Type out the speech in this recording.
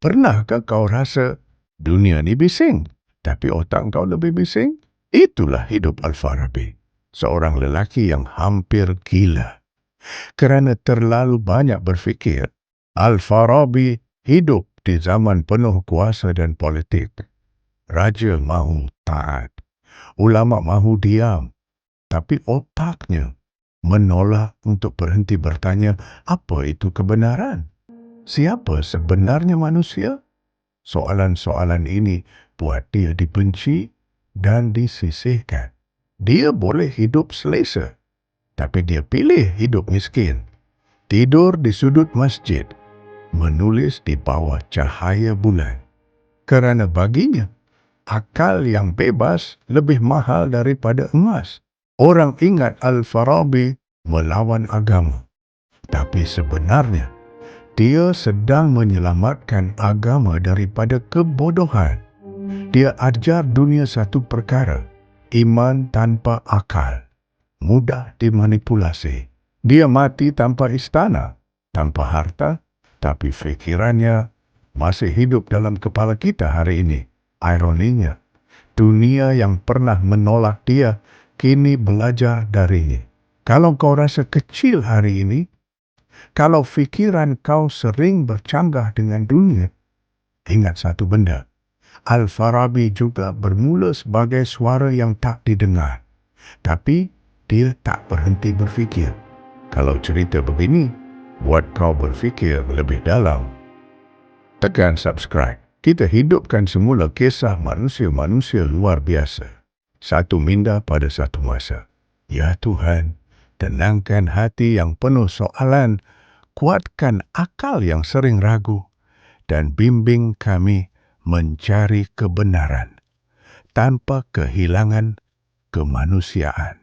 Pernahkah kau rasa dunia ni bising, tapi otak kau lebih bising? Itulah hidup Al-Farabi, seorang lelaki yang hampir gila. Kerana terlalu banyak berfikir, Al-Farabi hidup di zaman penuh kuasa dan politik. Raja mahu taat, ulama mahu diam, tapi otaknya menolak untuk berhenti bertanya, apa itu kebenaran? Siapa sebenarnya manusia? Soalan-soalan ini buat dia dibenci dan disisihkan. Dia boleh hidup selesa, tapi dia pilih hidup miskin. Tidur di sudut masjid, menulis di bawah cahaya bulan. Kerana baginya, akal yang bebas lebih mahal daripada emas. Orang ingat Al-Farabi melawan agama, tapi sebenarnya dia sedang menyelamatkan agama daripada kebodohan. Dia ajar dunia satu perkara, iman tanpa akal, mudah dimanipulasi. Dia mati tanpa istana, tanpa harta, tapi fikirannya masih hidup dalam kepala kita hari ini. Ironinya, dunia yang pernah menolak dia kini belajar darinya. Kalau kau rasa kecil hari ini, kalau fikiran kau sering bercanggah dengan dunia, ingat satu benda. Al-Farabi juga bermula sebagai suara yang tak didengar. Tapi dia tak berhenti berfikir. Kalau cerita begini buat kau berfikir lebih dalam, tekan subscribe. Kita hidupkan semula kisah manusia-manusia luar biasa. Satu minda pada satu masa. Ya Tuhan, tenangkan hati yang penuh soalan, kuatkan akal yang sering ragu, dan bimbing kami mencari kebenaran tanpa kehilangan kemanusiaan.